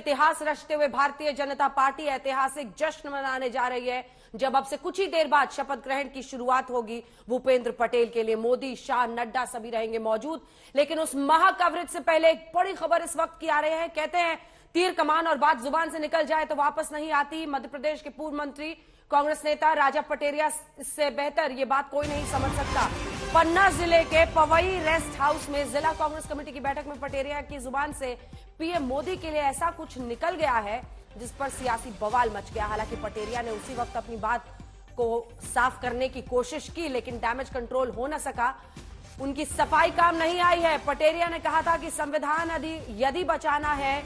इतिहास रचते हुए भारतीय जनता पार्टी ऐतिहासिक जश्न मनाने जा रही है, जब अब से कुछ ही देर बाद शपथ ग्रहण की शुरुआत होगी भूपेंद्र पटेल के लिए। मोदी, शाह, नड्डा सभी रहेंगे मौजूद। लेकिन उस महा कवरेज से पहले एक बड़ी खबर इस वक्त की आ रही है। कहते हैं तीर कमान और बात जुबान से निकल जाए तो वापस नहीं आती। मध्य प्रदेश के पूर्व मंत्री कांग्रेस नेता राजा पटेरिया से बेहतर ये बात कोई नहीं समझ सकता। पन्ना जिले के पवई रेस्ट हाउस में जिला कांग्रेस कमेटी की बैठक में पटेरिया की जुबान से पीएम मोदी के लिए ऐसा कुछ निकल गया है जिस पर सियासी बवाल मच गया। हालांकि पटेरिया ने उसी वक्त अपनी बात को साफ करने की कोशिश की, लेकिन डैमेज कंट्रोल हो न सका। उनकी सफाई काम नहीं आई है। पटेरिया ने कहा था कि संविधान यदि बचाना है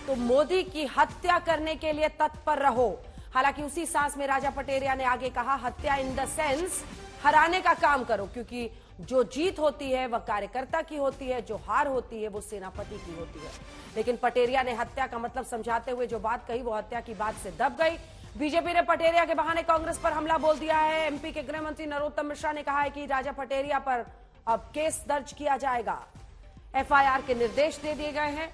तो मोदी की हत्या करने के लिए तत्पर रहो। हालांकि उसी सांस में राजा पटेरिया ने आगे कहा, हत्या इन द सेंस हराने का काम करो, क्योंकि जो जीत होती है वह कार्यकर्ता की होती है, जो हार होती है वो सेनापति की होती है। लेकिन पटेरिया ने हत्या का मतलब समझाते हुए जो बात कही वो हत्या की बात से दब गई। बीजेपी ने पटेरिया के बहाने कांग्रेस पर हमला बोल दिया है। एमपी के गृह मंत्री नरोत्तम मिश्रा ने कहा है कि राजा पटेरिया पर अब केस दर्ज किया जाएगा। एफआईआर के निर्देश दे दिए गए हैं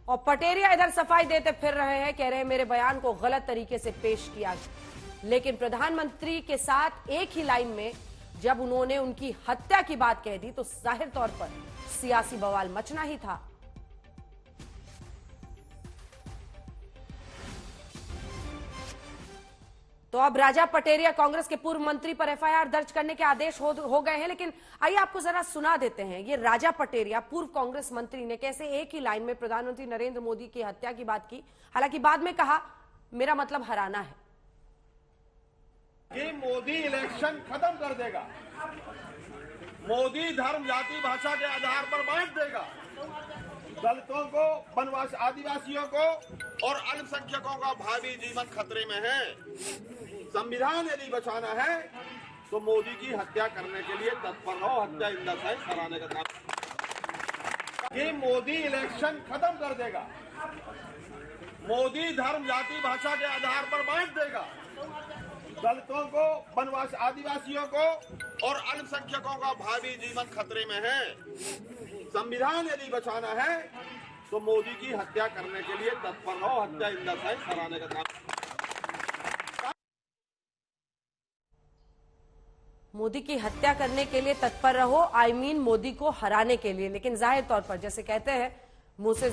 और पटेरिया इधर सफाई देते फिर रहे हैं, कह रहे हैं मेरे बयान को गलत तरीके से पेश किया। लेकिन प्रधानमंत्री के साथ एक ही लाइन में जब उन्होंने उनकी हत्या की बात कह दी तो जाहिर तौर पर सियासी बवाल मचना ही था। तो अब राजा पटेरिया कांग्रेस के पूर्व मंत्री पर एफआईआर दर्ज करने के आदेश हो गए हैं। लेकिन आइए आपको जरा सुना देते हैं ये राजा पटेरिया पूर्व कांग्रेस मंत्री ने कैसे एक ही लाइन में प्रधानमंत्री नरेंद्र मोदी की हत्या की बात की। हालांकि बाद में कहा मेरा मतलब हराना है कि मोदी इलेक्शन खत्म कर देगा, मोदी धर्म, जाति, भाषा के आधार पर बांट देगा, दलितों को, वनवासी आदिवासियों को और अल्पसंख्यकों का भावी जीवन खतरे में है। संविधान यदि बचाना है तो मोदी की हत्या करने के लिए तत्पर रहो। हत्या इन द सेंस हराने का काम कि मोदी इलेक्शन खत्म कर देगा, मोदी धर्म, जाति, भाषा के आधार पर बांट देगा, दलितों को, वनवासी आदिवासियों को और अल्पसंख्यकों का भावी जीवन खतरे में है। संविधान यदि बचाना है तो मोदी की हत्या करने के लिए तत्पर रहो। हत्या इन द सेंस हराने का काम। मोदी की हत्या करने के लिए तत्पर रहो, मोदी को हराने के लिए। लेकिन जाहिर तौर पर जैसे कहते हैं मुंह से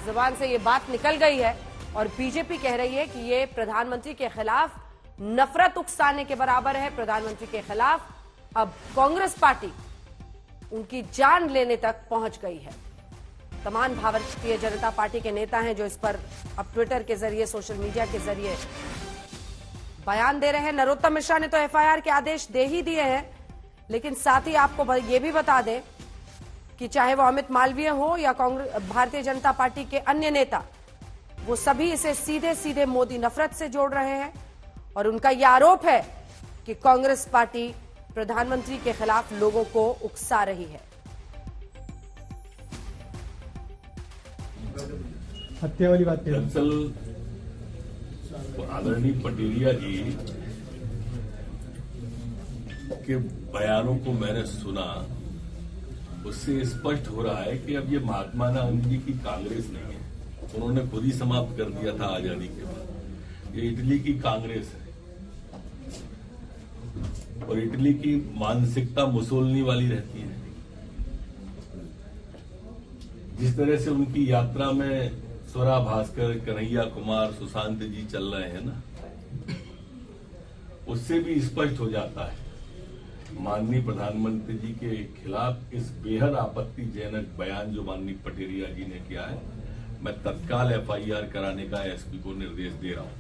जुबान से ये बात निकल गई है और बीजेपी कह रही है कि ये प्रधानमंत्री के खिलाफ नफरत उकसाने के बराबर है। प्रधानमंत्री के खिलाफ अब कांग्रेस पार्टी उनकी जान लेने तक पहुंच गई है। तमाम भारतीय जनता पार्टी के नेता हैं जो इस पर अब ट्विटर के जरिए, सोशल मीडिया के जरिए बयान दे रहे हैं। नरोत्तम मिश्रा ने तो एफआईआर के आदेश दे ही दिए हैं, लेकिन साथ ही आपको ये भी बता दें कि चाहे वो अमित मालवीय हो या कांग्रेस भारतीय जनता पार्टी के अन्य नेता, वो सभी इसे सीधे सीधे मोदी नफरत से जोड़ रहे हैं और उनका यह आरोप है कि कांग्रेस पार्टी प्रधानमंत्री के खिलाफ लोगों को उकसा रही है। हत्या वाली बात दरअसल आदरणीय पटेरिया जी के बयानों को मैंने सुना, उससे स्पष्ट हो रहा है कि अब ये महात्मा गांधी जी की कांग्रेस नहीं है। उन्होंने खुद ही समाप्त कर दिया था आजादी के बाद। ये इटली की कांग्रेस है और इटली की मानसिकता मुसोलिनी वाली रहती है। जिस तरह से उनकी यात्रा में स्वरा भास्कर, कन्हैया कुमार, सुशांत जी चल रहे हैं ना, उससे भी स्पष्ट हो जाता है माननीय प्रधानमंत्री जी के खिलाफ इस बेहद आपत्तिजनक बयान जो माननीय पटेरिया जी ने किया है। मैं तत्काल एफआईआर कराने का एसपी को निर्देश दे रहा हूं।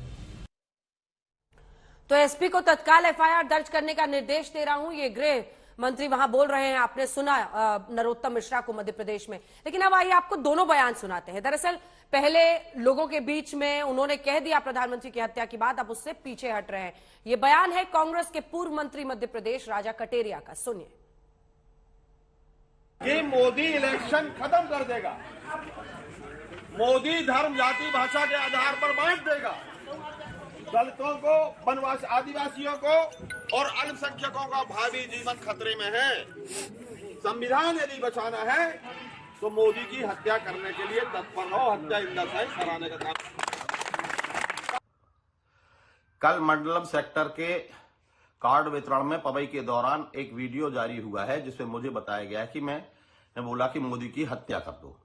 तो एसपी को तत्काल एफआईआर दर्ज करने का निर्देश दे रहा हूं, ये गृह मंत्री वहां बोल रहे हैं। आपने सुना नरोत्तम मिश्रा को मध्य प्रदेश में। लेकिन अब आइए आपको दोनों बयान सुनाते हैं। दरअसल पहले लोगों के बीच में उन्होंने कह दिया प्रधानमंत्री की हत्या की बात, अब उससे पीछे हट रहे हैं। ये बयान है कांग्रेस के पूर्व मंत्री मध्य प्रदेश राजा पटेरिया का, सुनिए। कि मोदी इलेक्शन खत्म कर देगा, मोदी धर्म, जाति, भाषा के आधार पर बांट देगा, दलितों को, वनवासी आदिवासियों को और अल्पसंख्यकों का भावी जीवन खतरे में है। संविधान यदि बचाना है तो मोदी की हत्या करने के लिए तत्पर रहो, हत्या इंदा साइज कराने का काम। कल मंडलम सेक्टर के कार्ड वितरण में पवई के दौरान एक वीडियो जारी हुआ है जिसमें मुझे बताया गया है कि मैंने बोला कि मोदी की हत्या कर दो।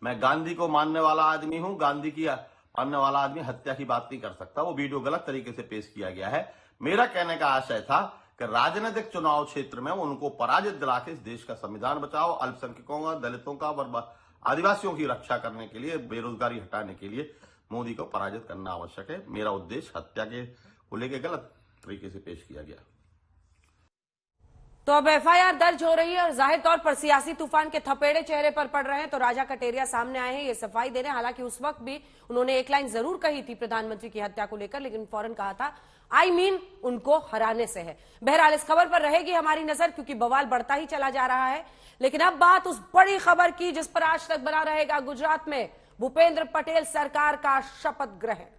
मैं गांधी को मानने वाला आदमी हूं, गांधी की मानने वाला आदमी हत्या की बात नहीं कर सकता। वो वीडियो गलत तरीके से पेश किया गया है। मेरा कहने का आशय था कि राजनीतिक चुनाव क्षेत्र में उनको पराजित दिला के इस देश का संविधान बचाओ, अल्पसंख्यकों का, दलितों का और आदिवासियों की रक्षा करने के लिए, बेरोजगारी हटाने के लिए मोदी को पराजित करना आवश्यक है। मेरा उद्देश्य हत्या के को लेकर गलत तरीके से पेश किया गया। तो अब एफआईआर दर्ज हो रही है और जाहिर तौर पर सियासी तूफान के थपेड़े चेहरे पर पड़ रहे हैं। तो राजा कटेरिया सामने आए हैं, ये सफाई दे रहे हैं। हालांकि उस वक्त भी उन्होंने एक लाइन जरूर कही थी प्रधानमंत्री की हत्या को लेकर, लेकिन फौरन कहा था उनको हराने से है। बहरहाल इस खबर पर रहेगी हमारी नजर, क्योंकि बवाल बढ़ता ही चला जा रहा है। लेकिन अब बात उस बड़ी खबर की जिस पर आज तक बना रहेगा गुजरात में भूपेंद्र पटेल सरकार का शपथ ग्रहण।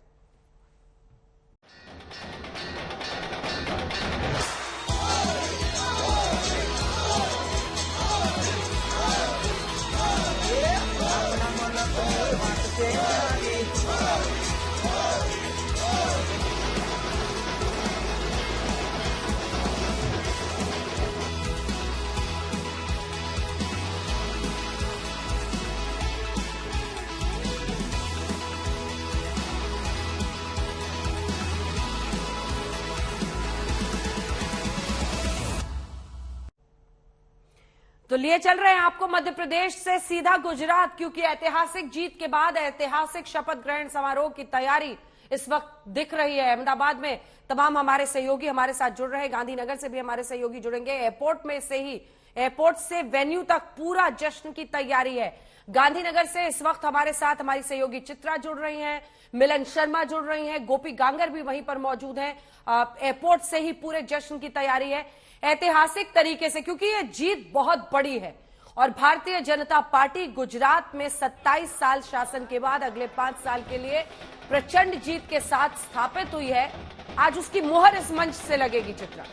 तो लिए चल रहे हैं आपको मध्य प्रदेश से सीधा गुजरात, क्योंकि ऐतिहासिक जीत के बाद ऐतिहासिक शपथ ग्रहण समारोह की तैयारी इस वक्त दिख रही है। अहमदाबाद में तमाम हमारे सहयोगी हमारे साथ जुड़ रहे हैं, गांधीनगर से भी हमारे सहयोगी जुड़ेंगे। एयरपोर्ट से वेन्यू तक पूरा जश्न की तैयारी है। गांधीनगर से इस वक्त हमारे साथ हमारी सहयोगी चित्रा जुड़ रही हैं, मिलन शर्मा जुड़ रही हैं, गोपी गांगर भी वहीं पर मौजूद हैं। एयरपोर्ट से ही पूरे जश्न की तैयारी है ऐतिहासिक तरीके से, क्योंकि ये जीत बहुत बड़ी है और भारतीय जनता पार्टी गुजरात में 27 साल शासन के बाद अगले 5 साल के लिए प्रचंड जीत के साथ स्थापित हुई है। आज उसकी मुहर इस मंच से लगेगी। चित्रा,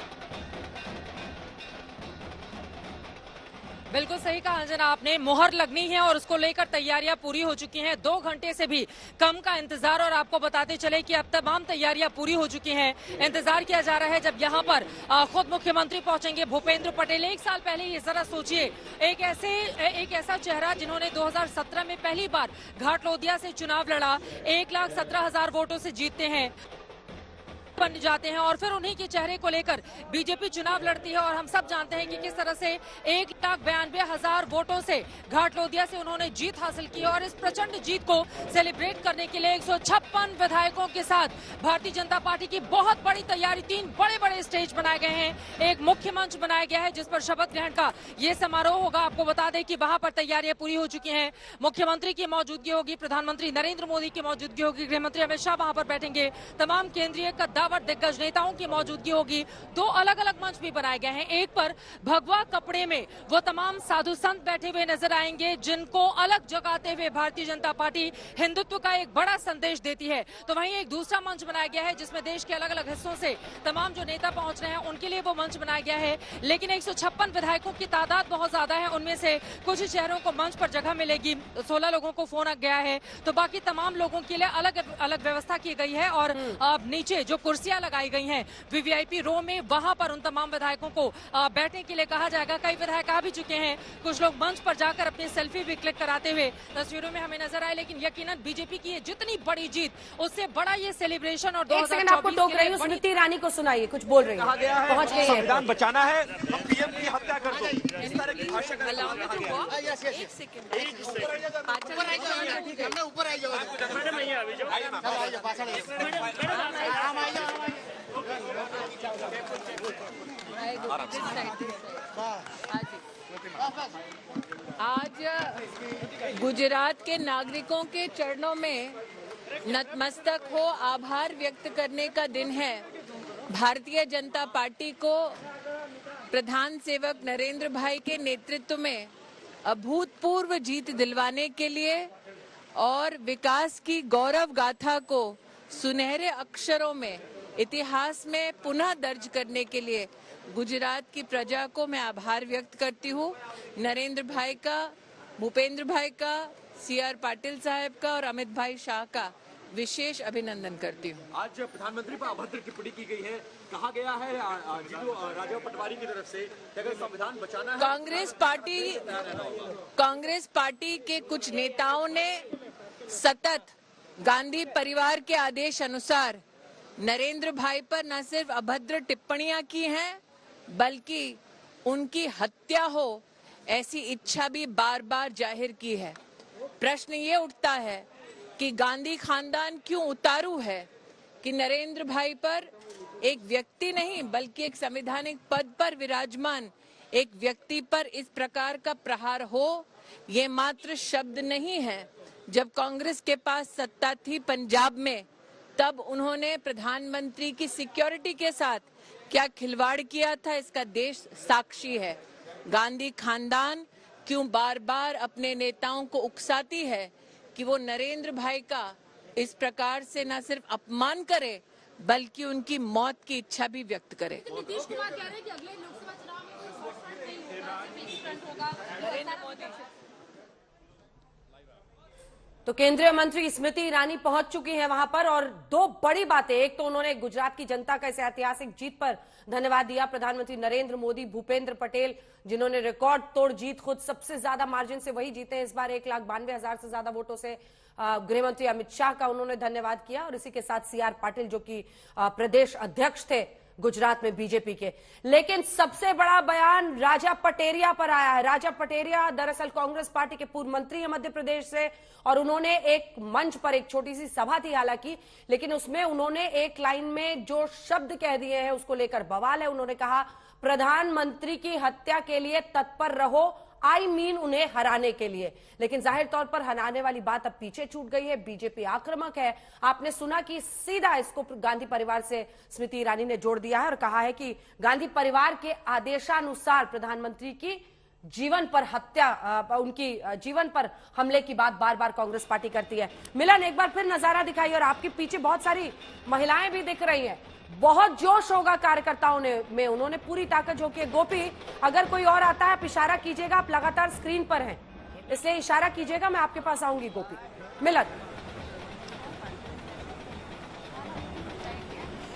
बिल्कुल सही कहा अंजना आपने, मुहर लगनी है और उसको लेकर तैयारियां पूरी हो चुकी हैं। 2 घंटे से भी कम का इंतजार, और आपको बताते चले कि अब तमाम तैयारियां पूरी हो चुकी हैं। इंतजार किया जा रहा है जब यहां पर खुद मुख्यमंत्री पहुंचेंगे भूपेंद्र पटेल। 1 साल पहले ये जरा सोचिए, एक ऐसा चेहरा जिन्होंने 2017 में पहली बार घाटलोदिया से चुनाव लड़ा, 1,17,000 वोटों से जीतते हैं, बन जाते हैं और फिर उन्हीं के चेहरे को लेकर बीजेपी चुनाव लड़ती है। और हम सब जानते हैं कि किस तरह से 1,92,000 वोटों से घाटलोदिया से उन्होंने जीत हासिल की। और इस प्रचंड जीत को सेलिब्रेट करने के लिए 156 विधायकों के साथ भारतीय जनता पार्टी की बहुत बड़ी तैयारी, 3 बड़े स्टेज बनाए गए हैं, एक मुख्य मंच बनाया गया है जिस पर शपथ ग्रहण का ये समारोह होगा। आपको बता दें कि वहां पर तैयारियां पूरी हो चुकी हैं। मुख्यमंत्री की मौजूदगी होगी, प्रधानमंत्री नरेंद्र मोदी की मौजूदगी होगी, गृहमंत्री अमित शाह वहां पर बैठेंगे, तमाम केंद्रीय दिग्गज नेताओं की मौजूदगी होगी। 2 अलग-अलग मंच भी बनाए गए हैं। एक पर भगवा कपड़े में वो तमाम साधु संत बैठे हुए नजर आएंगे जिनको अलग जगाते हुए भारतीय जनता पार्टी हिंदुत्व का एक बड़ा संदेश देती है। तो वहीं एक दूसरा मंच बनाया गया है जिसमें देश के अलग-अलग हिस्सों से तमाम जो नेता पहुंच रहे हैं उनके लिए वो मंच बनाया गया है। लेकिन 156 विधायकों की तादाद बहुत ज्यादा है, उनमें से कुछ ही चेहरों को मंच पर जगह मिलेगी। 16 लोगों को फोन गया है, तो बाकी तमाम लोगों के लिए अलग व्यवस्था की गई है। और नीचे जो कुर्सियां लगाई गई हैं वीवीआईपी रो में, वहां पर उन तमाम विधायकों को बैठने के लिए कहा जाएगा। कई विधायक आ भी चुके हैं, कुछ लोग मंच पर जाकर अपनी सेल्फी भी क्लिक कराते हुए तस्वीरों में हमें नजर आए। लेकिन यकीनन बीजेपी की ये जितनी बड़ी जीत, उससे बड़ा ये सेलिब्रेशन। और 2024 आपको टोक रही हूं, स्मृति ईरानी को सुनाइए, कुछ बोल रही है, पहुंच गई है। संविधान बचाना है, हम पीएम की हत्या कर दो, इस तरह की भाषा का आज गुजरात के नागरिकों के चरणों में नतमस्तक हो आभार व्यक्त करने का दिन है। भारतीय जनता पार्टी को प्रधान सेवक नरेंद्र भाई के नेतृत्व में अभूतपूर्व जीत दिलवाने के लिए और विकास की गौरव गाथा को सुनहरे अक्षरों में इतिहास में पुनः दर्ज करने के लिए गुजरात की प्रजा को मैं आभार व्यक्त करती हूँ। नरेंद्र भाई का भूपेंद्र भाई का, CR पाटिल साहब का और अमित भाई शाह का विशेष अभिनंदन करती हूँ। आज प्रधानमंत्री पर अभद्र टिप्पणी की गई है, कहा गया है जीतू राघव पटवारी की तरफ से कि अगर संविधान बचाना है। कांग्रेस पार्टी के कुछ नेताओं ने सतत गांधी परिवार के आदेश अनुसार नरेंद्र भाई पर न सिर्फ अभद्र टिप्पणियां की हैं, बल्कि उनकी हत्या हो ऐसी इच्छा भी बार बार जाहिर की है। प्रश्न ये उठता है कि गांधी खानदान क्यों उतारू है कि नरेंद्र भाई पर एक व्यक्ति नहीं बल्कि एक संवैधानिक पद पर विराजमान एक व्यक्ति पर इस प्रकार का प्रहार हो। ये मात्र शब्द नहीं है। जब कांग्रेस के पास सत्ता थी पंजाब में, तब उन्होंने प्रधानमंत्री की सिक्योरिटी के साथ क्या खिलवाड़ किया था, इसका देश साक्षी है। गांधी खानदान क्यों बार बार अपने नेताओं को उकसाती है कि वो नरेंद्र भाई का इस प्रकार से न सिर्फ अपमान करे बल्कि उनकी मौत की इच्छा भी व्यक्त करे। नीतीश कुमार कह रहे हैं कि अगले लोकसभा चुनाव में कोई फ्रंट नहीं होगा, सिर्फ फ्रंट होगा। नरेंद्र मोदी। तो केंद्रीय मंत्री स्मृति ईरानी पहुंच चुकी हैं वहां पर और दो बड़ी बातें। एक तो उन्होंने गुजरात की जनता का इस ऐतिहासिक जीत पर धन्यवाद दिया। प्रधानमंत्री नरेंद्र मोदी, भूपेंद्र पटेल जिन्होंने रिकॉर्ड तोड़ जीत, खुद सबसे ज्यादा मार्जिन से वही जीते इस बार 1,92,000 से ज्यादा वोटों से। गृह मंत्री अमित शाह का उन्होंने धन्यवाद किया और इसी के साथ CR पाटिल जो कि प्रदेश अध्यक्ष थे गुजरात में बीजेपी के। लेकिन सबसे बड़ा बयान राजा पटेरिया पर आया है। राजा पटेरिया दरअसल कांग्रेस पार्टी के पूर्व मंत्री हैं मध्य प्रदेश से और उन्होंने एक मंच पर, एक छोटी सी सभा थी हालांकि, लेकिन उसमें उन्होंने एक लाइन में जो शब्द कह दिए हैं उसको लेकर बवाल है। उन्होंने कहा प्रधानमंत्री की हत्या के लिए तत्पर रहो, आई मीन उन्हें हराने के लिए। लेकिन जाहिर तौर पर हराने वाली बात अब पीछे छूट गई है। बीजेपी आक्रामक है। आपने सुना कि सीधा इसको गांधी परिवार से स्मृति ईरानी ने जोड़ दिया है और कहा है कि गांधी परिवार के आदेशानुसार प्रधानमंत्री की जीवन पर हत्या, उनकी जीवन पर हमले की बात बार बार कांग्रेस पार्टी करती है। मिलन, एक बार फिर नजारा दिखाइए और आपके पीछे बहुत सारी महिलाएं भी दिख रही हैं। बहुत जोश होगा कार्यकर्ताओं में, उन्होंने पूरी ताकत झोंकी है। गोपी, अगर कोई और आता है आप इशारा कीजिएगा, आप लगातार स्क्रीन पर हैं इसलिए इशारा कीजिएगा, मैं आपके पास आऊंगी। गोपी, मिलन।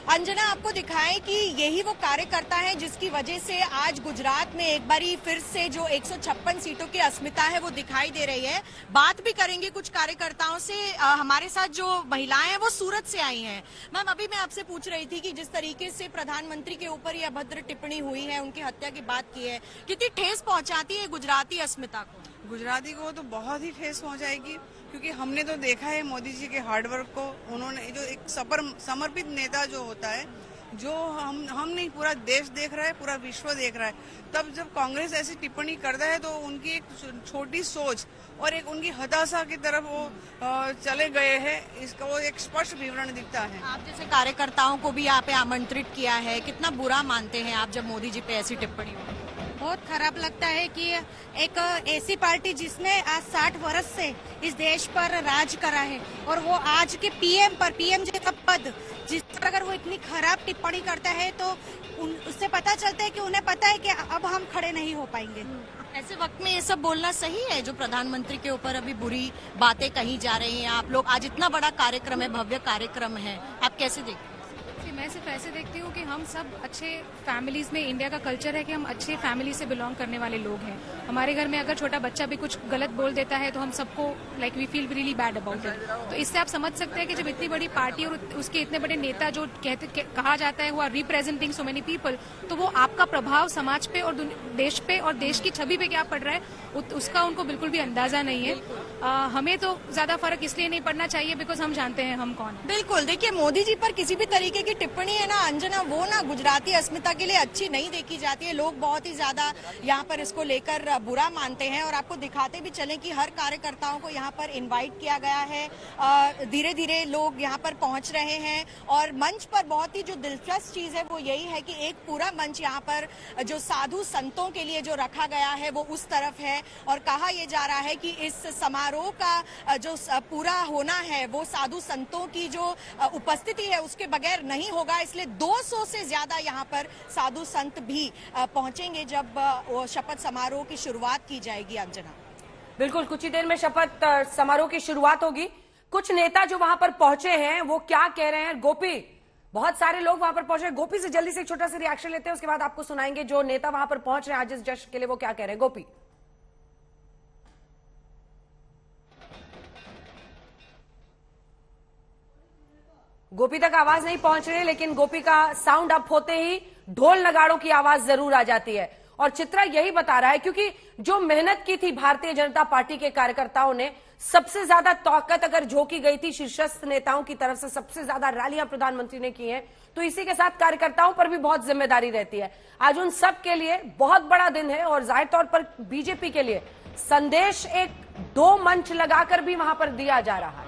अंजना, आपको दिखाएं कि यही वो कार्यकर्ता है जिसकी वजह से आज गुजरात में एक बारी फिर से जो 156 सीटों की अस्मिता है वो दिखाई दे रही है। बात भी करेंगे कुछ कार्यकर्ताओं से। हमारे साथ जो महिलाएं हैं वो सूरत से आई हैं। मैम, अभी मैं आपसे पूछ रही थी कि जिस तरीके से प्रधानमंत्री के ऊपर ये अभद्र टिप्पणी हुई है, उनकी हत्या की बात की है, कितनी ठेस पहुंचाती है गुजराती अस्मिता को? गुजराती को तो बहुत ही ठेस पहुंचाएगी, क्योंकि हमने तो देखा है मोदी जी के हार्डवर्क को। उन्होंने जो एक समर्पित नेता जो होता है, जो हम नहीं, पूरा देश देख रहा है, पूरा विश्व देख रहा है। तब जब कांग्रेस ऐसी टिप्पणी करता है तो उनकी एक छोटी सोच और एक उनकी हताशा की तरफ वो चले गए हैं, इसका वो एक स्पष्ट विवरण दिखता है। आप जैसे कार्यकर्ताओं को भी यहाँ पे आमंत्रित किया है, कितना बुरा मानते हैं आप जब मोदी जी पे ऐसी टिप्पणी हो? बहुत खराब लगता है कि एक ऐसी पार्टी जिसने आज 60 वर्ष से इस देश पर राज करा है और वो आज के पीएम जैसा पद, जिस पर अगर वो इतनी खराब टिप्पणी करता है तो उससे पता चलता है कि उन्हें पता है कि अब हम खड़े नहीं हो पाएंगे। ऐसे वक्त में ये सब बोलना सही है? जो प्रधानमंत्री के ऊपर अभी बुरी बातें कही जा रही हैं, आप लोग आज इतना बड़ा कार्यक्रम है, भव्य कार्यक्रम है, आप कैसे देखते हैं? मैं सिर्फ ऐसे देखती हूँ कि हम सब अच्छे फैमिलीज में, इंडिया का कल्चर है कि हम अच्छे फैमिली से बिलोंग करने वाले लोग हैं। हमारे घर में अगर छोटा बच्चा भी कुछ गलत बोल देता है तो हम सबको we feel really bad about it. तो इससे आप समझ सकते हैं कि जब इतनी बड़ी पार्टी और उसके इतने बड़े नेता जो कहा जाता है वो are representing so many people, तो वो आपका प्रभाव समाज पे और देश पे और देश की छवि पे क्या पड़ रहा है उसका उनको बिल्कुल भी अंदाजा नहीं है। हमें तो ज्यादा फर्क इसलिए नहीं पड़ना चाहिए बिकॉज हम जानते हैं हम कौन है। बिल्कुल, देखिए मोदी जी पर किसी भी तरीके की टिप्पणी है ना अंजना, वो ना गुजराती अस्मिता के लिए अच्छी नहीं देखी जाती है। लोग बहुत ही ज्यादा यहाँ पर इसको लेकर बुरा मानते हैं और आपको दिखाते भी चलें कि हर कार्यकर्ताओं को यहाँ पर इनवाइट किया गया है। धीरे धीरे लोग यहाँ पर पहुंच रहे हैं और मंच पर बहुत ही जो दिलचस्प चीज है वो यही है कि एक पूरा मंच यहाँ पर जो साधु संतों के लिए जो रखा गया है वो उस तरफ है और कहा यह जा रहा है कि इस समारोह का जो पूरा होना है वो साधु संतों की जो उपस्थिति है उसके बगैर नहीं होगा। इसलिए 200 से ज्यादा यहाँ पर साधु संत भी पहुंचेंगे जब शपथ समारोह की शुरुआत की जाएगी। अंजना, बिल्कुल, कुछ ही देर में शपथ समारोह की शुरुआत होगी। कुछ नेता जो वहां पर पहुंचे हैं वो क्या कह रहे हैं? गोपी, बहुत सारे लोग वहां पर पहुंचे हैं। गोपी से जल्दी से एक छोटा सा रिएक्शन लेते हैं, उसके बाद आपको सुनाएंगे जो नेता वहां पर पहुंच रहे हैं आज इस जश्न के लिए वो क्या कह रहे हैं। गोपी, गोपी तक आवाज नहीं पहुंच रही, लेकिन गोपी का साउंड अप होते ही ढोल नगाड़ों की आवाज जरूर आ जाती है। और चित्रा यही बता रहा है, क्योंकि जो मेहनत की थी भारतीय जनता पार्टी के कार्यकर्ताओं ने, सबसे ज्यादा ताकत अगर झोंकी गई थी शीर्षस्थ नेताओं की तरफ से, सबसे ज्यादा रैलियां प्रधानमंत्री ने की हैं, तो इसी के साथ कार्यकर्ताओं पर भी बहुत जिम्मेदारी रहती है। आज उन सब के लिए बहुत बड़ा दिन है और जाहिर तौर पर बीजेपी के लिए संदेश एक 2 मंच लगाकर भी वहां पर दिया जा रहा है।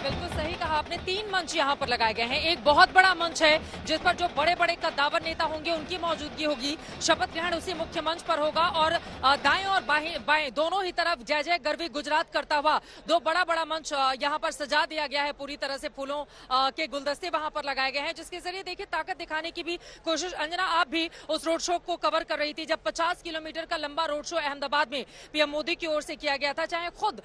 बिल्कुल सही कहा आपने, 3 मंच यहाँ पर लगाए गए हैं। एक बहुत बड़ा मंच है जिस पर जो बड़े बड़े कद्दावर नेता होंगे उनकी मौजूदगी होगी। शपथ ग्रहण उसी मुख्य मंच पर होगा और दाएं और बाएं दोनों ही तरफ जय जय गरवी गुजरात करता हुआ 2 बड़ा बड़ा मंच यहाँ पर सजा दिया गया है। पूरी तरह से फूलों के गुलदस्ते वहां पर लगाए गए हैं, जिसके जरिए देखिए ताकत दिखाने की भी कोशिश। अंजना, आप भी उस रोड शो को कवर कर रही थी जब 50 किलोमीटर का लंबा रोड शो अहमदाबाद में पीएम मोदी की ओर से किया गया था। चाहे खुद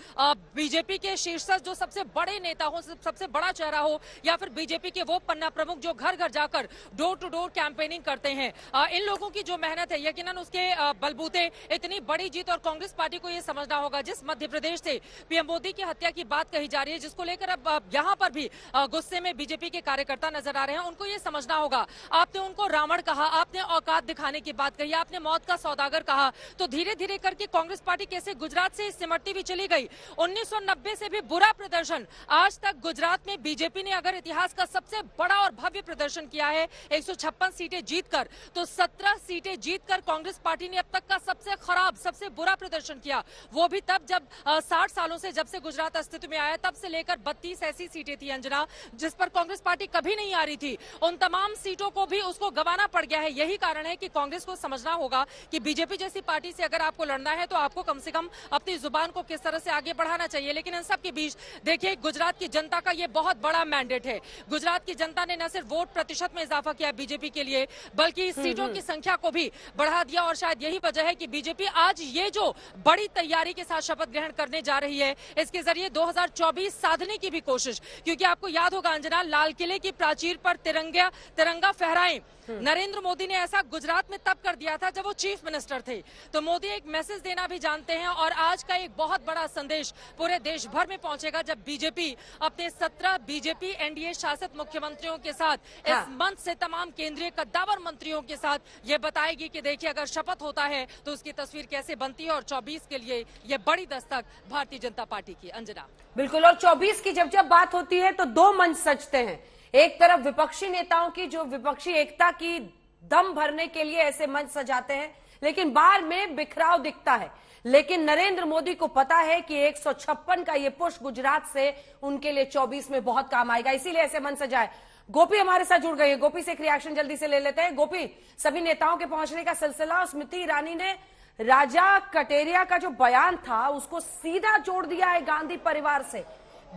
बीजेपी के शीर्षस्थ जो सबसे बड़े नेता हो, सबसे बड़ा चेहरा हो, या फिर बीजेपी के वो पन्ना प्रमुख जो घर घर जाकर डोर टू डोर कैंपेनिंग करते हैं, इन लोगों की जो मेहनत है यकीनन उसके बलबूते इतनी बड़ी जीत। और कांग्रेस पार्टी को यह समझना होगा, जिस मध्य प्रदेश से पीएम मोदी की हत्या की बात कही जा रही है, जिसको लेकर अब यहां पर भी गुस्से में बीजेपी के कार्यकर्ता नजर आ रहे हैं, उनको ये समझना होगा। आपने उनको रावण कहा, आपने औकात दिखाने की बात कही, आपने मौत का सौदागर कहा, तो धीरे धीरे करके कांग्रेस पार्टी कैसे गुजरात से सिमटती भी चली गई। 1990 से भी बुरा प्रदर्शन, आज तक गुजरात में बीजेपी ने अगर इतिहास का सबसे बड़ा और भव्य प्रदर्शन किया है 156 सीटें जीतकर, तो 17 सीटें जीतकर कांग्रेस पार्टी ने अब तक का सबसे खराब, सबसे बुरा प्रदर्शन किया। वो भी तब जब 60 सालों से, जब से गुजरात अस्तित्व में आया, तब से लेकर 32 ऐसी सीटें थी अंजना जिस पर कांग्रेस पार्टी कभी नहीं आ रही थी। उन तमाम सीटों को भी उसको गंवाना पड़ गया है। यही कारण है कि कांग्रेस को समझना होगा कि बीजेपी जैसी पार्टी से अगर आपको लड़ना है तो आपको कम से कम अपनी जुबान को किस तरह से आगे बढ़ाना चाहिए। लेकिन इन सब के बीच देखिए, गुजरात की जनता का ये बहुत बड़ा मैंडेट है। गुजरात की जनता ने न सिर्फ वोट प्रतिशत में इजाफा किया बीजेपी के लिए, बल्कि सीटों की संख्या को भी बढ़ा दिया। और शायद यही वजह है कि बीजेपी आज ये जो बड़ी तैयारी के साथ शपथ ग्रहण करने जा रही है, इसके जरिए 2024 साधने की भी कोशिश। क्योंकि आपको याद होगा अंजना, लाल किले की प्राचीर पर तिरंगा फहराएं, नरेंद्र मोदी ने ऐसा गुजरात में तब कर दिया था जब वो चीफ मिनिस्टर थे। तो मोदी एक मैसेज देना भी जानते हैं और आज का एक बहुत बड़ा संदेश पूरे देश भर में पहुंचेगा जब बीजेपी अपने 17 बीजेपी एनडीए शासित मुख्यमंत्रियों के साथ इस मंच से तमाम केंद्रीय कद्दावर मंत्रियों के साथ ये बताएगी कि देखिए अगर शपथ होता है तो उसकी तस्वीर कैसे बनती है। और 24 के लिए ये बड़ी दस्तक भारतीय जनता पार्टी की। अंजना, बिल्कुल, और 24 की जब बात होती है तो 2 मंच सजते हैं। एक तरफ विपक्षी नेताओं की जो विपक्षी एकता की दम भरने के लिए ऐसे मंच सजाते हैं, लेकिन बाहर में बिखराव दिखता है। लेकिन नरेंद्र मोदी को पता है कि 156 का ये पुश गुजरात से उनके लिए 24 में बहुत काम आएगा, इसीलिए ऐसे मंच सजाए। गोपी हमारे साथ जुड़ गई है, गोपी से एक रिएक्शन जल्दी से ले लेते हैं। गोपी, सभी नेताओं के पहुंचने का सिलसिला, स्मृति ईरानी ने राजा कटेरिया का जो बयान था उसको सीधा जोड़ दिया है गांधी परिवार से।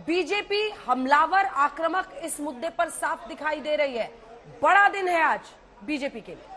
बीजेपी हमलावर, आक्रामक इस मुद्दे पर साफ दिखाई दे रही है। बड़ा दिन है आज बीजेपी के लिए।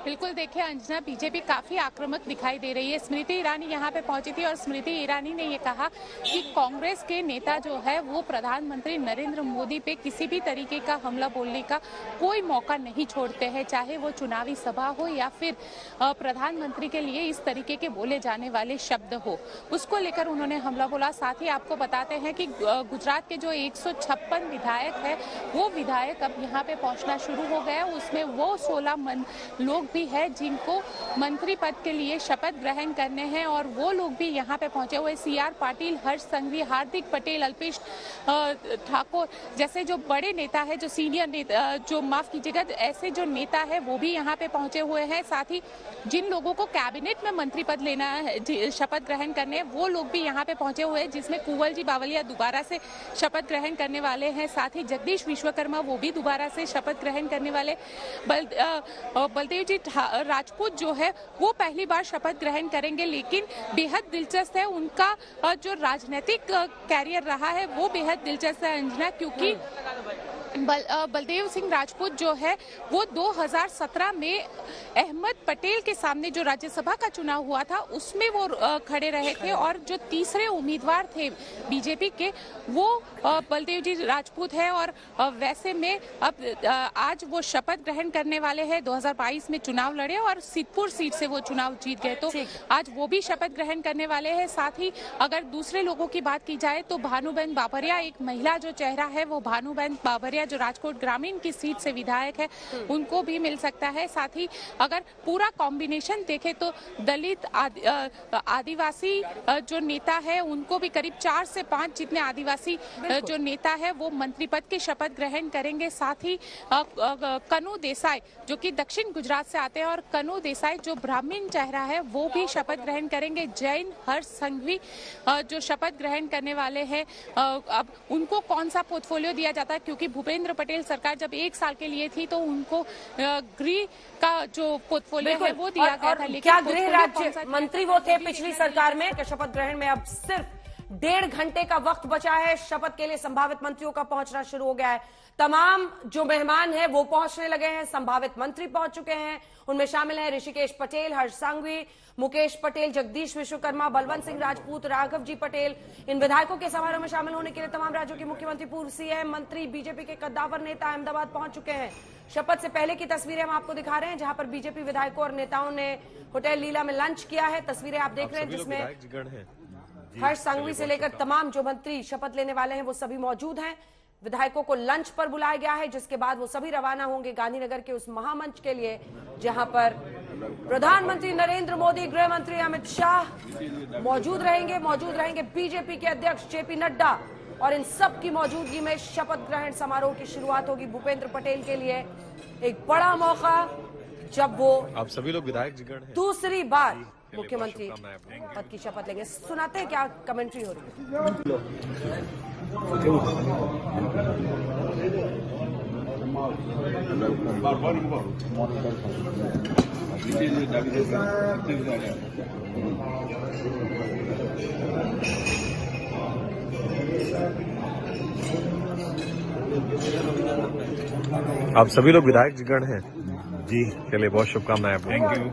बिल्कुल, देखिए अंजना, बीजेपी काफी आक्रामक दिखाई दे रही है। स्मृति ईरानी यहाँ पे पहुंची थी और स्मृति ईरानी ने ये कहा कि कांग्रेस के नेता जो है वो प्रधानमंत्री नरेंद्र मोदी पे किसी भी तरीके का हमला बोलने का कोई मौका नहीं छोड़ते हैं, चाहे वो चुनावी सभा हो या फिर प्रधानमंत्री के लिए इस तरीके के बोले जाने वाले शब्द हो, उसको लेकर उन्होंने हमला बोला। साथ ही आपको बताते हैं कि गुजरात के जो 156 विधायक है, वो विधायक अब यहाँ पे पहुंचना शुरू हो गया। उसमें वो 16 लोग भी है जिनको मंत्री पद के लिए शपथ ग्रहण करने हैं और वो लोग भी यहाँ पे पहुंचे हुए। CR पाटिल, हर्ष संघवी, हार्दिक पटेल, अल्पेश ठाकुर जैसे जो बड़े नेता है, जो सीनियर नेता, जो माफ कीजिएगा ऐसे जो नेता है वो भी यहाँ पे पहुंचे हुए हैं। साथ ही जिन लोगों को कैबिनेट में मंत्री पद लेना है, शपथ ग्रहण करने, वो लोग भी यहाँ पे पहुंचे हुए हैं, जिसमें कुंवर जी बावलिया दोबारा से शपथ ग्रहण करने वाले हैं। साथ ही जगदीश विश्वकर्मा वो भी दोबारा से शपथ ग्रहण करने वाले। बलदेव जी राजपूत जो है वो पहली बार शपथ ग्रहण करेंगे, लेकिन बेहद दिलचस्प है उनका जो राजनीतिक कैरियर रहा है वो बेहद दिलचस्प है अंजना, क्योंकि बलदेव सिंह राजपूत जो है वो 2017 में अहमद पटेल के सामने जो राज्यसभा का चुनाव हुआ था उसमें वो खड़े रहे थे और जो तीसरे उम्मीदवार थे बीजेपी के वो बलदेव जी राजपूत है। और वैसे में अब आज वो शपथ ग्रहण करने वाले हैं। 2022 में चुनाव लड़े और सिद्धपुर सीट से वो चुनाव जीत गए, तो आज वो भी शपथ ग्रहण करने वाले हैं। साथ ही अगर दूसरे लोगों की बात की जाए तो भानुबेन बाबरिया, एक महिला जो चेहरा है वो भानुबेन बाबरिया जो राजकोट ग्रामीण की सीट से विधायक है, उनको भी मिल सकता है। साथ ही अगर पूरा कॉम्बिनेशन देखें तो दलित आदिवासी जो नेता है उनको भी करीब 4 से 5 जितने आदिवासी जो नेता है वो मंत्री पद की शपथ ग्रहण करेंगे। साथ ही कनु देसाई जो कि दक्षिण गुजरात से आते हैं और कनु देसाई जो ब्राह्मण चेहरा है वो भी शपथ ग्रहण करेंगे। जैन हर्ष संघवी जो शपथ ग्रहण करने वाले हैं, अब उनको कौन सा पोर्टफोलियो दिया जाता है, क्योंकि भूपेंद्र पटेल सरकार जब 1 साल के लिए थी तो उनको गृह का जो पोर्टफोलियो है वो दिया गया था। लेकिन क्या गृह राज्य मंत्री वो थे पिछली सरकार में? शपथ ग्रहण में अब सिर्फ 1.5 घंटे का वक्त बचा है। शपथ के लिए संभावित मंत्रियों का पहुंचना शुरू हो गया है। तमाम जो मेहमान हैं वो पहुंचने लगे हैं, संभावित मंत्री पहुंच चुके हैं। उनमें शामिल हैं ऋषिकेश पटेल, हर्ष संघवी, मुकेश पटेल, जगदीश विश्वकर्मा, बलवंत सिंह राजपूत, राघव जी पटेल। इन विधायकों के समारोह में शामिल होने के लिए तमाम राज्यों के मुख्यमंत्री, पूर्व सीएम, मंत्री, बीजेपी के कद्दावर नेता अहमदाबाद पहुंच चुके हैं। शपथ से पहले की तस्वीरें हम आपको दिखा रहे हैं जहां पर बीजेपी विधायकों और नेताओं ने होटल लीला में लंच किया है। तस्वीरें आप देख रहे हैं जिसमें हर्ष संघवी से लेकर तमाम जो मंत्री शपथ लेने वाले हैं वो सभी मौजूद हैं। विधायकों को लंच पर बुलाया गया है, जिसके बाद वो सभी रवाना होंगे गांधीनगर के उस महामंच के लिए जहां पर प्रधानमंत्री नरेंद्र मोदी, गृह मंत्री अमित शाह मौजूद रहेंगे बीजेपी के अध्यक्ष जेपी नड्डा, और इन सब की मौजूदगी में शपथ ग्रहण समारोह की शुरुआत होगी। भूपेंद्र पटेल के लिए एक बड़ा मौका जब वो आप सभी लोग विधायक जिगण हैं, दूसरी बार मुख्यमंत्री पद की शपथ लेंगे। सुनाते हैं क्या कमेंट्री हो रही है। आप सभी लोग विधायक जिगण हैं जी, के लिए बहुत शुभकामनाएं। Thank you.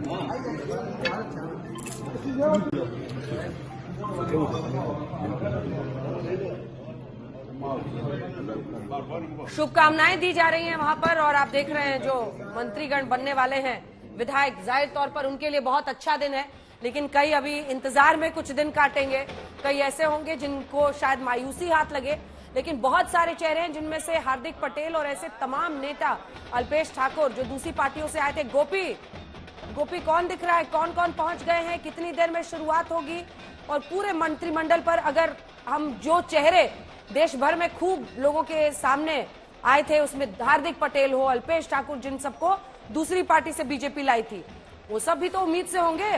शुभकामनाएं दी जा रही हैं वहां पर, और आप देख रहे हैं जो मंत्रीगण बनने वाले हैं विधायक, जाहिर तौर पर उनके लिए बहुत अच्छा दिन है। लेकिन कई अभी इंतजार में कुछ दिन काटेंगे, कई ऐसे होंगे जिनको शायद मायूसी हाथ लगे, लेकिन बहुत सारे चेहरे हैं जिनमें से हार्दिक पटेल और ऐसे तमाम नेता, अल्पेश ठाकुर जो दूसरी पार्टियों से आए थे। गोपी कौन दिख रहा है, कौन कौन पहुंच गए हैं, कितनी देर में शुरुआत होगी? और पूरे मंत्रिमंडल पर अगर हम जो चेहरे देश भर में खूब लोगों के सामने आए थे उसमें हार्दिक पटेल हो, अल्पेश ठाकुर, जिन सबको दूसरी पार्टी से बीजेपी लाई थी, वो सब भी तो उम्मीद से होंगे।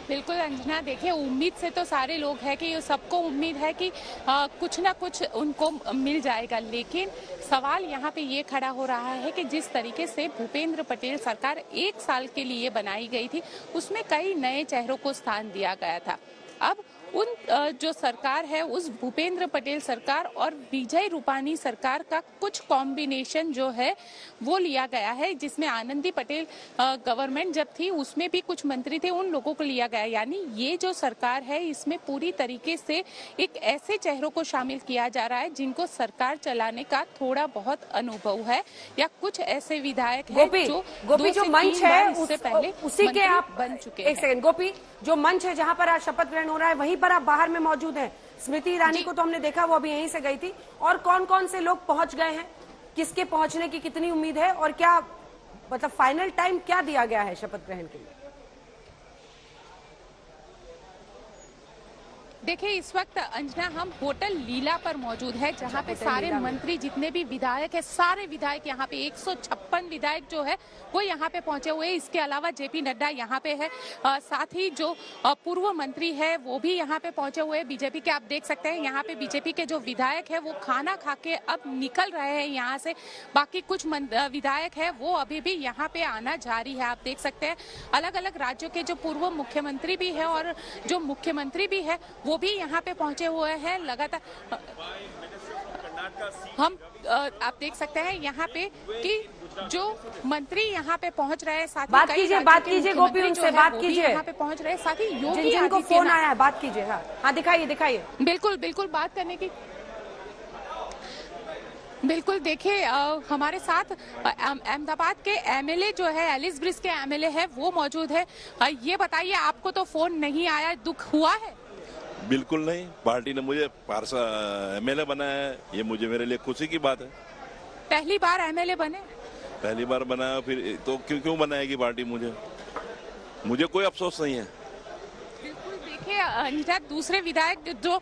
बिल्कुल अंजना, देखिए उम्मीद से तो सारे लोग हैं कि सबको उम्मीद है कि कुछ ना कुछ उनको मिल जाएगा, लेकिन सवाल यहाँ पे ये खड़ा हो रहा है कि जिस तरीके से भूपेंद्र पटेल सरकार 1 साल के लिए बनाई गई थी उसमें कई नए चेहरों को स्थान दिया गया था। अब उन जो सरकार है उस भूपेंद्र पटेल सरकार और विजय रूपानी सरकार का कुछ कॉम्बिनेशन जो है वो लिया गया है, जिसमें आनंदी पटेल गवर्नमेंट जब थी उसमें भी कुछ मंत्री थे, उन लोगों को लिया गया। यानी ये जो सरकार है इसमें पूरी तरीके से एक ऐसे चेहरों को शामिल किया जा रहा है जिनको सरकार चलाने का थोड़ा बहुत अनुभव है, या कुछ ऐसे विधायक हैं जो मंच है उससे पहले उसी के आप बन चुके हैं। एक सेकंड गोपी, जो मंच है जहां पर आज शपथ ग्रहण हो रहा है वहीं पर आप बाहर में मौजूद हैं। स्मृति ईरानी को तो हमने देखा, वो अभी यहीं से गई थी। और कौन कौन से लोग पहुंच गए हैं, किसके पहुंचने की कितनी उम्मीद है, और क्या मतलब फाइनल टाइम क्या दिया गया है शपथ ग्रहण के लिए? देखिए इस वक्त अंजना हम होटल लीला पर मौजूद है, जहां पे सारे मंत्री जितने भी विधायक है, सारे विधायक यहाँ पे 156 विधायक जो है वो यहाँ पे पहुंचे हुए हैं। इसके अलावा जेपी नड्डा यहाँ पे है, साथ ही जो पूर्व मंत्री है वो भी यहाँ पे पहुंचे हुए हैं बीजेपी के। आप देख सकते हैं यहाँ पे बीजेपी के जो विधायक है वो खाना खा के अब निकल रहे हैं यहाँ से। बाकी कुछ विधायक है वो अभी भी यहाँ पे आना जारी है। आप देख सकते हैं अलग अलग राज्यों के जो पूर्व मुख्यमंत्री भी है और जो मुख्यमंत्री भी है वो भी यहाँ पे पहुंचे हुए हैं। लगातार हम आप देख सकते हैं यहाँ पे कि जो मंत्री यहाँ पे पहुंच रहे हैं, साथ ही बात कीजिए गोपी उनसे बात कीजिए, यहाँ पे पहुंच रहे हैं, साथ ही योगी जिनको फोन आया है बात कीजिए। हाँ दिखाइए। बिल्कुल बात करने की। बिल्कुल देखिए, हमारे साथ अहमदाबाद के एमएलए जो है, एलिस ब्रिज के एमएलए है, वो मौजूद है। ये बताइए, आपको तो फोन नहीं आया, दुख हुआ है? बिल्कुल नहीं, पार्टी ने मुझे एमएलए बनाया है, ये मेरे लिए खुशी की बात है। पहली बार एमएलए बने? पहली बार बनाया, फिर तो क्यों बनाएगी पार्टी मुझे कोई अफसोस नहीं है। बिल्कुल देखिए, दूसरे विधायक जो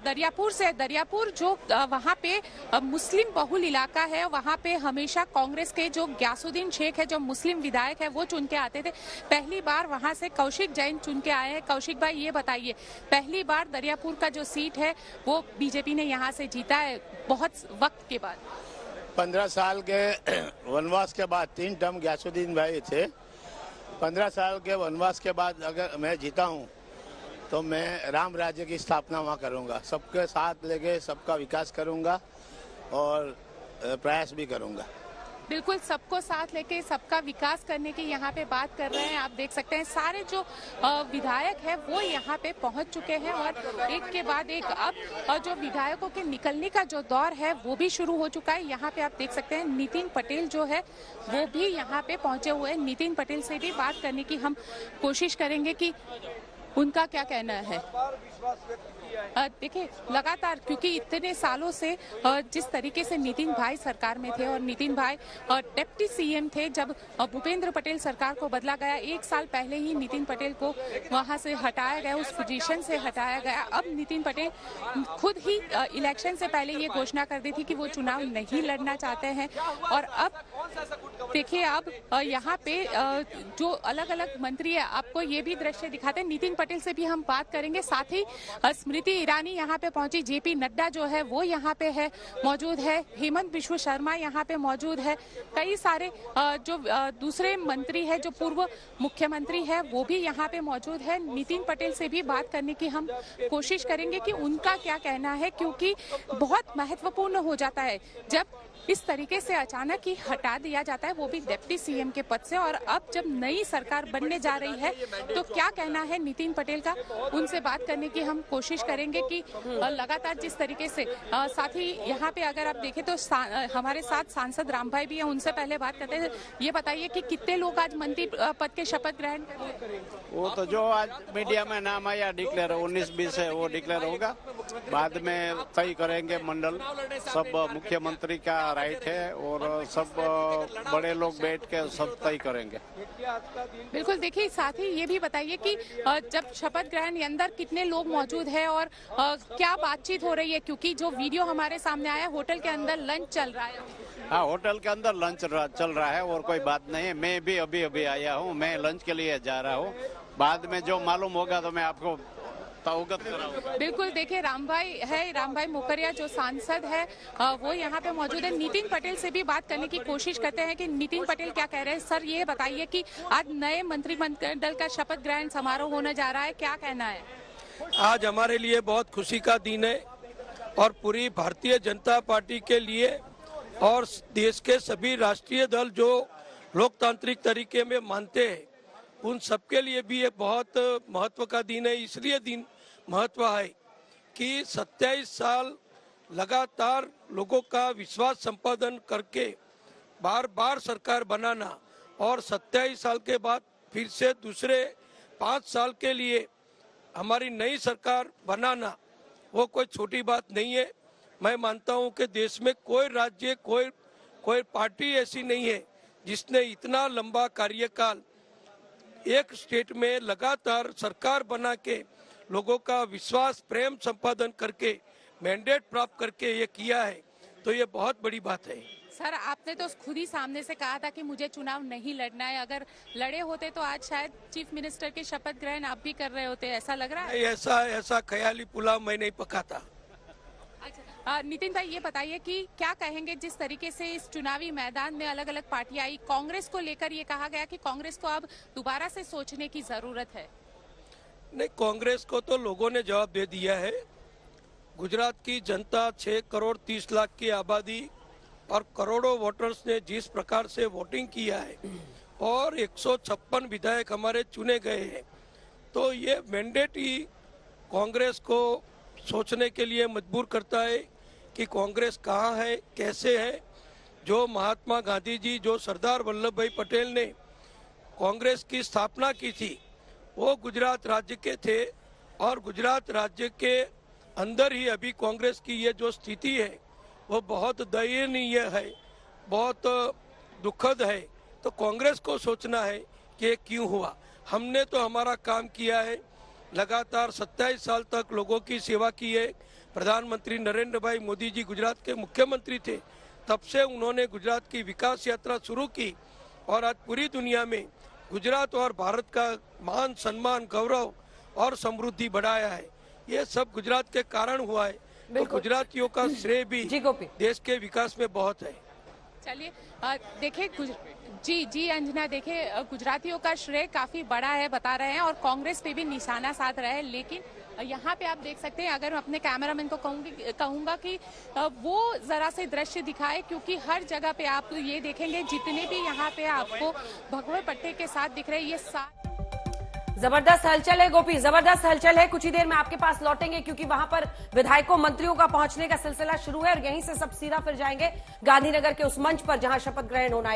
दरियापुर जो वहाँ पे मुस्लिम बहुल इलाका है, वहाँ पे हमेशा कांग्रेस के जो ग्यासुद्दीन शेख है, जो मुस्लिम विधायक है, वो चुन के आते थे। पहली बार वहाँ से कौशिक जैन चुन के आए हैं। कौशिक भाई, ये बताइए, पहली बार दरियापुर का जो सीट है वो बीजेपी ने यहाँ से जीता है बहुत वक्त के बाद। 15 साल के वनवास के बाद 3 टर्म ग्यासुद्दीन भाई थे। 15 साल के वनवास के बाद अगर मैं जीता हूं तो मैं राम राज्य की स्थापना वहां करूंगा, सबके साथ लेके सबका विकास करूंगा और प्रयास भी करूंगा। बिल्कुल, सबको साथ लेके सबका विकास करने की यहाँ पे बात कर रहे हैं। आप देख सकते हैं सारे जो विधायक है वो यहाँ पे पहुँच चुके हैं और एक के बाद एक अब जो विधायकों के निकलने का जो दौर है वो भी शुरू हो चुका है। यहाँ पे आप देख सकते हैं नितिन पटेल जो है वो भी यहाँ पे पहुँचे हुए हैं। नितिन पटेल से भी बात करने की हम कोशिश करेंगे कि उनका क्या कहना है। देखिए, लगातार क्योंकि इतने सालों से जिस तरीके से नितिन भाई सरकार में थे और नितिन भाई डिप्टी सीएम थे, जब भूपेंद्र पटेल सरकार को बदला गया, 1 साल पहले ही नितिन पटेल को वहां से हटाया गया, उस पोजीशन से हटाया गया। अब नितिन पटेल खुद ही इलेक्शन से पहले ये घोषणा कर दी थी कि वो चुनाव नहीं लड़ना चाहते हैं। और अब देखिए, अब यहाँ पे जो अलग अलग मंत्री है, आपको ये भी दृश्य दिखाते हैं। नितिन पटेल से भी हम बात करेंगे, साथ ही स्मृति ईरानी यहाँ पे पहुंची, जेपी नड्डा जो है वो यहाँ पे है मौजूद है, हेमंत बिश्व शर्मा यहाँ पे मौजूद है, कई सारे जो दूसरे मंत्री है, जो पूर्व मुख्यमंत्री है वो भी यहाँ पे मौजूद है। नितिन पटेल से भी बात करने की हम कोशिश करेंगे कि उनका क्या कहना है, क्योंकि बहुत महत्वपूर्ण हो जाता है जब इस तरीके से अचानक ही हटा दिया जाता है, वो भी डिप्टी सीएम के पद से। और अब जब नई सरकार बनने जा रही है तो क्या कहना है नितिन पटेल का, उनसे बात करने की हम कोशिश करेंगे कि लगातार जिस तरीके से साथ ही यहाँ पे अगर आप देखें तो हमारे साथ सांसद राम भाई भी हैं, उनसे पहले बात करते हैं। ये बताइए कि कितने लोग आज मंत्री पद के शपथ ग्रहण करेंगे? वो तो जो आज मीडिया में नाम आया डिक्लेयर 19-20 है वो डिक्लेयर होगा, बाद में तय करेंगे मंडल। सब मुख्यमंत्री का राइट है और सब बड़े लोग बैठ के सब तय करेंगे। बिल्कुल, देखिए, साथ ही ये भी बताइए कि जब शपथ ग्रहण के अंदर कितने लोग मौजूद है और क्या बातचीत हो रही है, क्योंकि जो वीडियो हमारे सामने आया, होटल के अंदर लंच चल रहा है। हाँ, होटल के अंदर लंच चल रहा है और कोई बात नहीं है। मैं भी अभी आया हूँ, मैं लंच के लिए जा रहा हूँ, बाद में जो मालूम होगा तो मैं आपको अवगत कराऊंगा। बिल्कुल, देखिए, राम भाई मोकरिया जो सांसद है वो यहाँ पे मौजूद है। नितिन पटेल से भी बात करने की कोशिश करते हैं कि नितिन पटेल क्या कह रहे हैं। सर, ये बताइए कि आज नए मंत्रिमंडल का शपथ ग्रहण समारोह होने जा रहा है, क्या कहना है? आज हमारे लिए बहुत खुशी का दिन है और पूरी भारतीय जनता पार्टी के लिए और देश के सभी राष्ट्रीय दल जो लोकतांत्रिक तरीके में मानते हैं उन सबके लिए भी ये बहुत महत्व का दिन है। इसलिए दिन महत्व है कि 27 साल लगातार लोगों का विश्वास संपादन करके बार बार सरकार बनाना और 27 साल के बाद फिर से दूसरे 5 साल के लिए हमारी नई सरकार बनाना वो कोई छोटी बात नहीं है। मैं मानता हूं कि देश में कोई राज्य कोई पार्टी ऐसी नहीं है जिसने इतना लंबा कार्यकाल एक स्टेट में लगातार सरकार बना के लोगों का विश्वास प्रेम संपादन करके मैंडेट प्राप्त करके ये किया है, तो ये बहुत बड़ी बात है। सर, आपने तो खुद ही सामने से कहा था कि मुझे चुनाव नहीं लड़ना है, अगर लड़े होते तो आज शायद चीफ मिनिस्टर के शपथ ग्रहण आप भी कर रहे होते, ऐसा लग रहा है? ऐसा ख्याली पुलाव मैं नहीं पका था। अच्छा, नितिन भाई, ये बताइए कि क्या कहेंगे जिस तरीके से इस चुनावी मैदान में अलग अलग पार्टियां आई, कांग्रेस को लेकर ये कहा गया कि कांग्रेस को अब दोबारा से सोचने की जरूरत है। नहीं, कांग्रेस को तो लोगों ने जवाब दे दिया है। गुजरात की जनता 6 करोड़ 30 लाख की आबादी और करोड़ों वोटर्स ने जिस प्रकार से वोटिंग किया है और 156 विधायक हमारे चुने गए हैं, तो ये मैंडेट ही कांग्रेस को सोचने के लिए मजबूर करता है कि कांग्रेस कहाँ है, कैसे है। जो महात्मा गांधी जी, जो सरदार वल्लभ भाई पटेल ने कांग्रेस की स्थापना की थी, वो गुजरात राज्य के थे और गुजरात राज्य के अंदर ही अभी कांग्रेस की ये जो स्थिति है वो बहुत दयनीय है, बहुत दुखद है। तो कांग्रेस को सोचना है कि ये क्यों हुआ। हमने तो हमारा काम किया है, लगातार 27 साल तक लोगों की सेवा की है। प्रधानमंत्री नरेंद्र भाई मोदी जी गुजरात के मुख्यमंत्री थे, तब से उन्होंने गुजरात की विकास यात्रा शुरू की और आज पूरी दुनिया में गुजरात और भारत का मान सम्मान, गौरव और समृद्धि बढ़ाया है। ये सब गुजरात के कारण हुआ है। तो गुजरातियों का श्रेय भी देश के विकास में बहुत है। चलिए देखिए जी अंजना, देखिए गुजरातियों का श्रेय काफी बड़ा है बता रहे हैं और कांग्रेस पे भी निशाना साध रहे हैं। लेकिन यहाँ पे आप देख सकते हैं, अगर मैं अपने कैमरामैन को कहूंगा कि वो जरा से दृश्य दिखाए, क्योंकि हर जगह पे आप ये देखेंगे जितने भी यहाँ पे आपको भगवे पट्टे के साथ दिख रहे हैं, ये जबरदस्त हलचल है गोपी, जबरदस्त हलचल है। कुछ ही देर में आपके पास लौटेंगे क्योंकि वहां पर विधायकों मंत्रियों का पहुंचने का सिलसिला शुरू है और यहीं से सब सीधा फिर जाएंगे गांधीनगर के उस मंच पर जहां शपथ ग्रहण होना है।